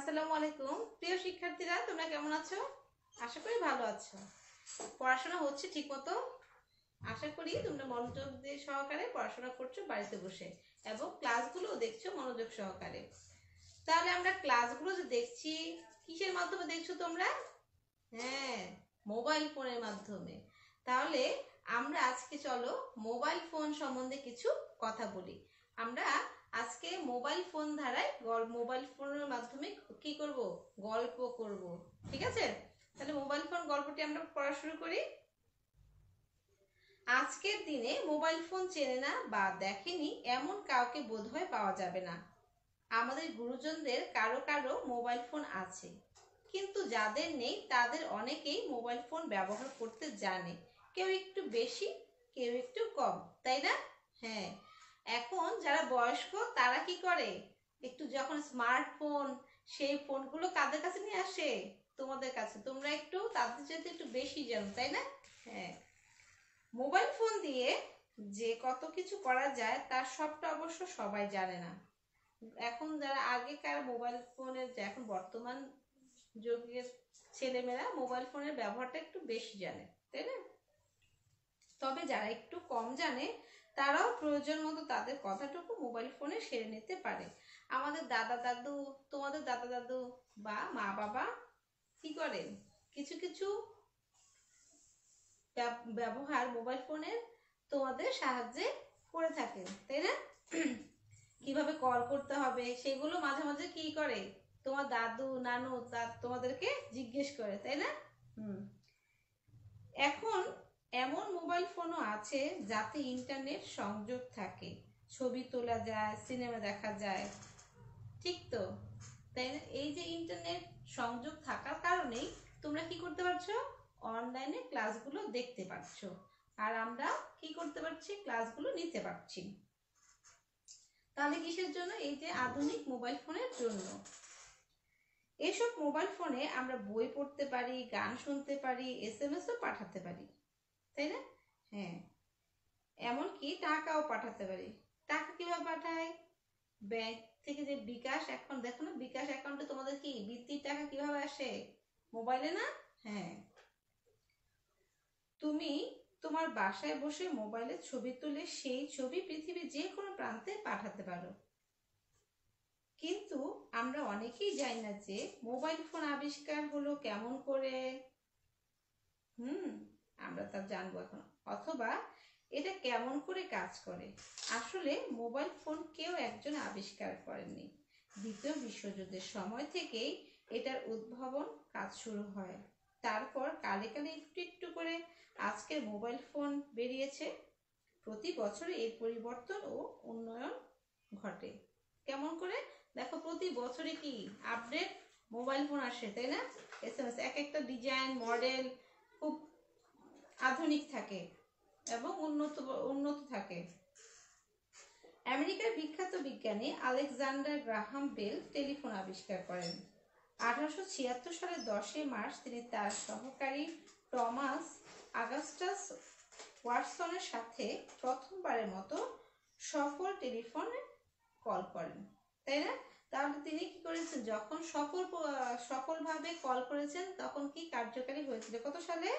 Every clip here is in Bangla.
আসসালামু আলাইকুম প্রিয় শিক্ষার্থীরা, তোমরা কেমন আছো? আশা করি ভালো আছো। পড়াশোনা হচ্ছে ঠিকমতো? আশা করি তোমরা মনোযোগ দিয়ে সহকারে পড়াশোনা করছো বাড়িতে বসে, এবং ক্লাসগুলো দেখছো মনোযোগ সহকারে। তাহলে আমরা ক্লাসগুলো যে দেখছি, কিসের মাধ্যমে দেখছো তোমরা? হ্যাঁ, মোবাইল ফোনের মাধ্যমে। তাহলে আমরা আজকে চলো মোবাইল ফোন সম্বন্ধে কিছু কথা বলি। আমরা আজকে মোবাইল ফোন ধারায় মোবাইল ফোনের মাধ্যমে কি করব? গল্প করব। ঠিক আছে? তাহলে মোবাইল ফোন গল্পটি আমরা পড়া শুরু করি। আজকের দিনে মোবাইল ফোন চেনে না বা দেখেনি এমন কাউকে বোধহয় পাওয়া যাবে না। আমাদের গুরুজনদের কারো কারো মোবাইল ফোন আছে, কিন্তু যাদের নেই তাদের অনেকেই মোবাইল ফোন ব্যবহার করতে জানে। কেউ একটু বেশি, কেউ একটু কম, তাই না? হ্যাঁ, এখন যারা বয়স্ক তারা কি করে? একটু যখন স্মার্টফোন, সেই ফোনগুলো কাদের কাছে নিয়ে আসে? তোমাদের কাছে। তোমরা একটু তাদের চাইতে একটু বেশি জানো, তাই না? হ্যাঁ, মোবাইল ফোন দিয়ে যে কত কিছু করা যায় তার সবটা অবশ্য সবাই জানে না। এখন যারা আগেকার মোবাইল ফোনের, এখন বর্তমান যুগের ছেলেমেয়েরা মোবাইল ফোনের ব্যবহারটা একটু বেশি জানে, তাই না? তবে যারা একটু কম জানে তারাও প্রয়োজন মতো তাদের কথাটুকু মোবাইল ফোনে সেরে নিতে পারে। আমাদের দাদা দাদু, তোমাদের দাদা দাদু বা মা বাবা কি করেন? কিছু কিছু ব্যবহার মোবাইল ফোনের তোমাদের সাহায্যে করে থাকেন, তাই না? কিভাবে কল করতে হবে সেগুলো মাঝে মাঝে কি করে? তোমার দাদু নানু তোমাদেরকে জিজ্ঞেস করে, তাই না? এখন এমন মোবাইল ফোনও আছে যাতে ইন্টারনেট সংযোগ থাকে, ছবি তোলা যায়, সিনেমা দেখা যায়। ঠিক তো? তাই না? এই যে ইন্টারনেট সংযোগ থাকার কারণেই তোমরা কি করতে পারছো? অনলাইনে ক্লাসগুলো দেখতে পাচ্ছো, আর আমরা কি করতে পারছি? ক্লাসগুলো নিতে পারছি। তাহলে কিসের জন্য? এই যে আধুনিক মোবাইল ফোনের জন্য। এসব মোবাইল ফোনে আমরা বই পড়তে পারি, গান শুনতে পারি, SMS-ও পাঠাতে পারি, তাই না? হ্যাঁ, এমনকি টাকাও পাঠাতে পারি। টাকা কিভাবে পাঠায়? ব্যাংক থেকে যে বিকাশ, এখন দেখো না, বিকাশ অ্যাকাউন্টে তোমাদের কি বৃত্তির টাকা কিভাবে আসে? মোবাইলে না? হ্যাঁ, তুমি তোমার বাসায় বসে মোবাইলে ছবি তুলে সেই ছবি পৃথিবীর যে কোনো প্রান্তে পাঠাতে পারো। কিন্তু আমরা অনেকেই জানি না যে মোবাইল ফোন আবিষ্কার হলো কেমন করে। আমরা তা জানবো এখন। অথবা এটা কেমন করে কাজ করে। আসলে মোবাইল ফোন কেউ একজন আবিষ্কার করেননি। দ্বিতীয় বিশ্বযুদ্ধের সময় থেকেই এটার উদ্ভাবন কাজ শুরু হয়। তারপর কালে কালে একটু একটু করে আজকের মোবাইল ফোন বেরিয়েছে। প্রতি বছরে এর পরিবর্তন ও উন্নয়ন ঘটে। কেমন করে? দেখো, প্রতি বছরে কি আপডেট মোবাইল ফোন আসে, তাই না? SMS, এক একটা ডিজাইন মডেল খুব আধুনিক থাকে এবং উন্নত উন্নত থাকে। আমেরিকার বিখ্যাত বিজ্ঞানী আলেকজান্ডার গ্রাহাম বেল টেলিফোন আবিষ্কার করেন। 1876 সালের 10 মার্চ তিনি তার সহকারী টমাস আগাস্টাস ওয়াটসনের সাথে প্রথমবারের মতো সফল টেলিফোনে কল করেন, তাই না? তাহলে তিনি কি করেছেন? যখন সফলভাবে কল করেছেন তখন কি কার্যকারী হয়েছিল? কত সালে?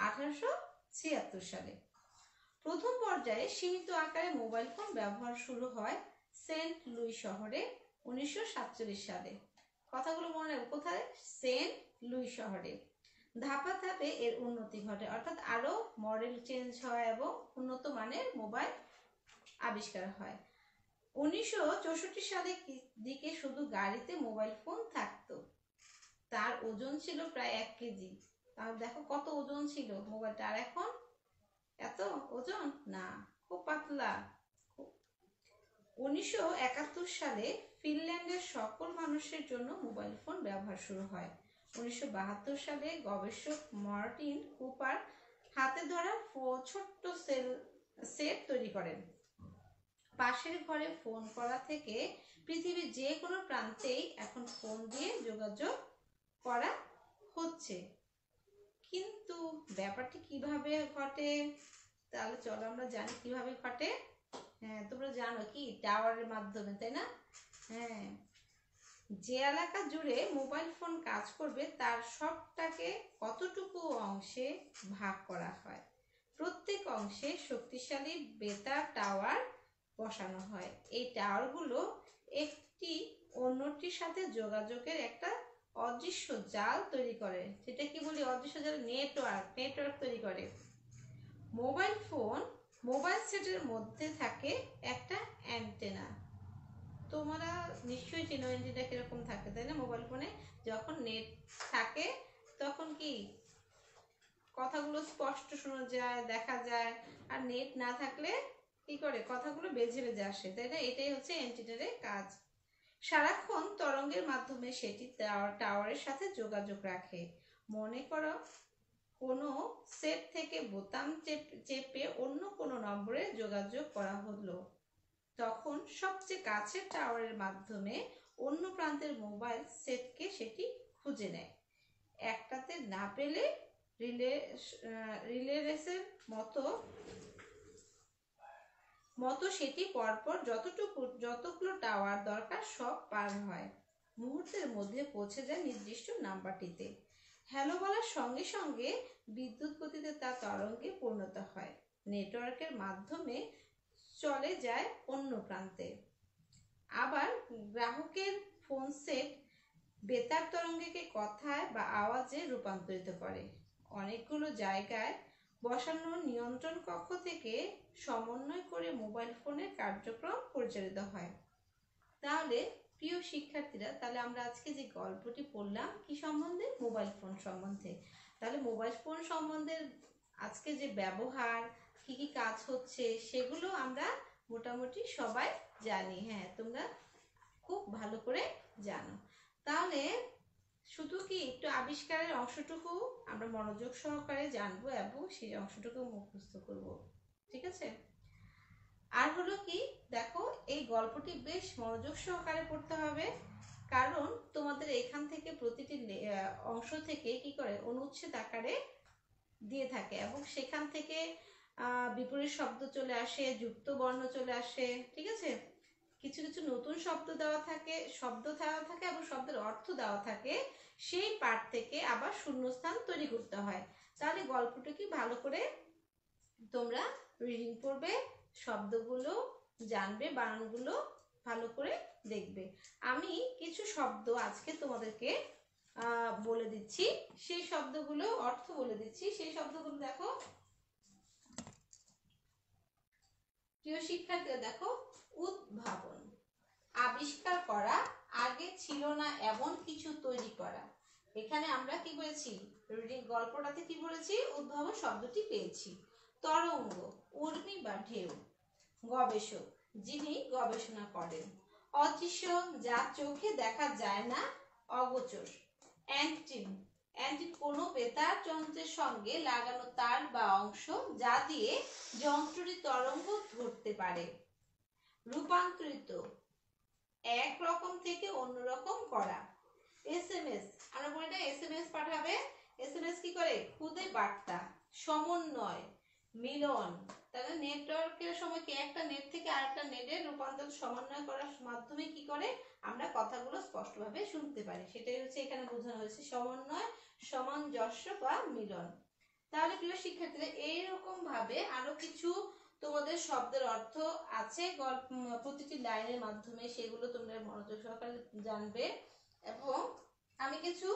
1876 সালে। প্রথম পর্যায়ে সীমিত আকারে মোবাইল ফোন ব্যবহার শুরু হয় সেন্ট লুই শহরে 1947 সালে। কথাগুলো মনে রাখবে, কোথায়? সেন্ট লুই শহরে। ধাপে ধাপে এর উন্নতি ঘটে, অর্থাৎ আরো মডেল চেঞ্জ হয় এবং উন্নত মানের মোবাইল আবিষ্কার হয়। 1964 সালের দিকে শুধু গাড়িতে মোবাইল ফোন থাকতো। তার ওজন ছিল প্রায় 1 কেজি। তাহলে দেখো কত ওজন ছিল মোবাইলটা। আর এখন এত ওজন না, খুব পাতলা। 1971 সালে ফিনল্যান্ডের সকল মানুষের জন্য মোবাইল ফোন ব্যবহার শুরু হয়। 1972 সালে গবেষক মার্টিন কুপার হাতে ধরা ছোট্ট সেট তৈরি করেন। পাশের ঘরে ফোন করা থেকে পৃথিবীর যে কোনো প্রান্তেই এখন ফোন দিয়ে যোগাযোগ করা হচ্ছে। কিন্তু ব্যাপারটি কিভাবে ঘটে? তাহলে চলো আমরা জানি কিভাবে ঘটে। হ্যাঁ, তোমরা জানো কি? টাওয়ারের মাধ্যমে, তাই না? হ্যাঁ, যে এলাকা জুড়ে মোবাইল ফোন কাজ করবে তার সবটাকে কতটুকু অংশে ভাগ করা হয়। প্রত্যেক অংশে শক্তিশালী বেতার টাওয়ার বসানো হয়। এই টাওয়ারগুলো একটি অন্যটির সাথে যোগাযোগের একটা অদৃশ্য জাল তৈরি করে, যেটা কি বলি অদৃশ্য জাল, নেটওয়ার্ক তৈরি করে। মোবাইল সেটের মধ্যে থাকে একটা অ্যান্টেনা। তোমরা নিশ্চয়ই চেনো অ্যান্টেনা কিরকম থাকে, তাই না? মোবাইল ফোনে যখন নেট থাকে তখন কি কথাগুলো স্পষ্ট শোনা যায়, দেখা যায়, আর নেট না থাকলে কি করে কথাগুলো বেজে বেজে আসে, তাই না? এটাই হচ্ছে অ্যান্টেনার কাজ। সারাক্ষণ তরঙ্গের মাধ্যমে সেটি টাওয়ারের সাথে যোগাযোগ রাখে। মনে করো কোনো সেট থেকে বোতাম চেপে অন্য কোনো নম্বরে যোগাযোগ করা হলো, তখন সবচেয়ে কাছের টাওয়ারের মাধ্যমে অন্য প্রান্তের মোবাইল সেটকে সেটি খুঁজে নেয়। একটাতে না পেলে রিলে রেসের মতো সেটি পরপর যতগুলো টাওয়ার দরকার সব পার হয়, মুহূর্তের মধ্যে পৌঁছে যায় নির্দিষ্ট নাম্বারটিতে। হ্যালো বলার সঙ্গে সঙ্গে বিদ্যুৎ গতিতে তা তরঙ্গে পরিণত হয়, নেটওয়ার্কের মাধ্যমে চলে যায় অন্য প্রান্তে। আবার গ্রাহকের ফোন সেট বেতার তরঙ্গকে কথায় বা আওয়াজে রূপান্তরিত করে। অনেকগুলো জায়গায় বসানো নিয়ন্ত্রণ কক্ষ থেকে সমন্বয় করে মোবাইল ফোনের কার্যক্রম পরিচালিত হয়। তাহলে প্রিয় শিক্ষার্থীরা, তাহলে আমরা আজকে যে গল্পটি পড়লাম কি সম্বন্ধে? মোবাইল ফোন সম্বন্ধে। তাহলে মোবাইল ফোন সম্বন্ধে আজকে যে ব্যবহার, কি কি কাজ হচ্ছে, সেগুলো আমরা মোটামুটি সবাই জানি। হ্যাঁ, তোমরা খুব ভালো করে জানো। তাহলে শুধু কি একটু আবিষ্কারের অংশটুকু আমরা মনোযোগ সহকারে জানবো এবং সেই অংশটুকু মুখস্থ করব, ঠিক আছে? আর হলো কি, দেখো এই গল্পটি বেশ মনোযোগ সহকারে পড়তে হবে, কারণ তোমাদের এখান থেকে প্রতিটি অংশ থেকে কি করে অনুচ্ছেদ আকারে দিয়ে থাকে এবং সেখান থেকে বিপরীত শব্দ চলে আসে, যুক্ত বর্ণ চলে আসে, ঠিক আছে? কিছু কিছু নতুন শব্দ দেওয়া থাকে এবং শব্দের অর্থ দেওয়া থাকে। সেই পাঠ থেকে আবার শূন্যস্থান তৈরি করতে হয়। তাহলে গল্পটা কি ভালো করে তোমরা রিডিং করবে, শব্দগুলো জানবে, বানানগুলো ভালো করে দেখবে। আমি কিছু শব্দ আজকে তোমাদেরকে বলে দিচ্ছি, সেই শব্দগুলো অর্থ বলে দিচ্ছি। সেই শব্দগুলো দেখো প্রিয় শিক্ষার্থীরা, দেখো উদ্ভাবন, আবিষ্কার করা, আগে ছিল না এমন কিছু তৈরি করা। এখানে আমরা কি বলেছি, গল্পটাতে কি বলেছি, উদ্ভাবন শব্দটি পেয়েছি। তরঙ্গ, উর্মি বা ঢেউ। গবেষক, যিনি গবেষণা করেন। অদৃশ্য, যা চোখে দেখা যায় না, অগোচর। অ্যান্টিন, কোনো বেতার যন্ত্রের সঙ্গে লাগানো তার বা অংশ যা দিয়ে যন্ত্রটি তরঙ্গ ধরতে পারে। রূপান্তরিত, এক রকম থেকে অন্য রকম করা। এসএমএস, আমরা বলি না এসএমএস পাঠাবে, এসএমএস কি করে, খুদে বার্তা। সমন্বয়, মিলন, তাহলে নেটওয়ার্কের সময় কি একটা নেট থেকে আরেকটা নেটের রূপান্তর সমন্বয় করার মাধ্যমে কি করে আমরা কথাগুলো স্পষ্টভাবে শুনতে পারি, সেটাই হচ্ছে এখানে বোঝানো হয়েছে সমন্বয়, সামঞ্জস্য বা মিলন। তাহলে প্রিয় শিক্ষার্থীরা, এইরকম ভাবে আরো কিছু তোমাদের শব্দের অর্থ আছে প্রতিটি লাইনের মাধ্যমে, সেগুলো তোমরা মনোযোগ সহকারে জানবে। এবং আমি কিছু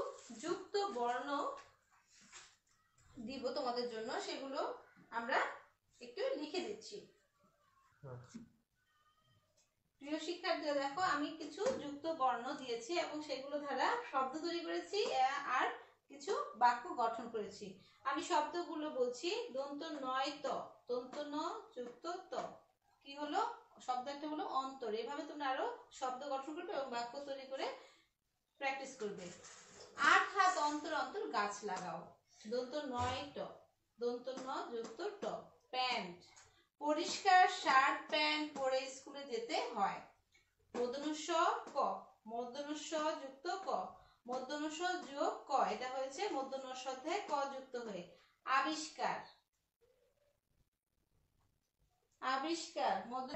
যুক্ত বর্ণ দিব তোমাদের জন্য, সেগুলো আমরা একটু লিখে দিচ্ছি। প্রিয় শিক্ষার্থীরা, দেখো আমি কিছু যুক্ত বর্ণ দিয়েছি এবং সেগুলো দ্বারা শব্দ তৈরি করেছি আর কিছু বাক্য গঠন করেছি। আমি শব্দগুলো বলছি। দন্ত নয় ত, দন্ত ন যুক্ত ত, কি হলো শব্দ একটা হলো অন্তর। এভাবে তোমরা আরো শব্দ গঠন করবে এবং বাক্য তৈরি করে প্র্যাকটিস করবে। 8 হাত অন্তর অন্তর গাছ লাগাও। দন্ত নয় ট, দন্ত ন যুক্ত ট। প্যান্ট, পরিষ্কার শার্ট প্যান্ট পরে স্কুলে যেতে হয়। মূর্ধন্য ষ ক, মূর্ধন্য ষ যুক্ত ক, মূর্ধন্য ষ যোগ ক, এটা হয়েছে মূর্ধন্য ষ থেকে ক যুক্ত হয়ে। আবিষ্কার,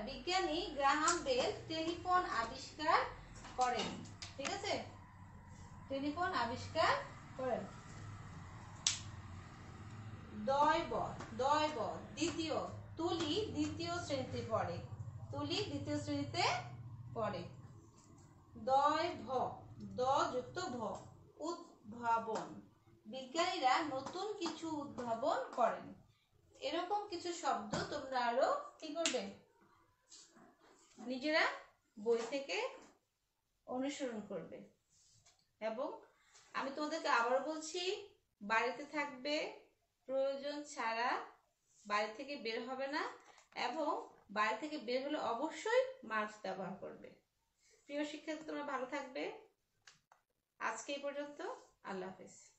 বিজ্ঞানী গ্রাহাম বেল টেলিফোন আবিষ্কার করেন। ঠিক আছে, টেলিফোন আবিষ্কার করেন। দয়ব, দয়ব দ্বিতীয়, তুলি দ্বিতীয় শ্রেণীতে পড়ে, তুলি দ্বিতীয় শ্রেণীতে পড়ে। দয়ভ, দ যুক্ত ভ, উদ্ভাবন, বিজ্ঞানীরা নতুন কিছু উদ্ভাবন করেন। এরকম কিছু শব্দ তোমরা আরো কি করবে, নিজেরা বই থেকে অনুসরণ করবে। এবং আমি তোমাদেরকে আবার বলছি, বাড়িতে থাকবে, প্রয়োজন ছাড়া বাড়ি থেকে বের হবে না, এবং বাড়ি থেকে বের হলে অবশ্যই মাস্ক ব্যবহার করবে। প্রিয় শিক্ষার্থী, তোমরা ভালো থাকবে। আজকে এই পর্যন্ত। আল্লাহ হাফেজ।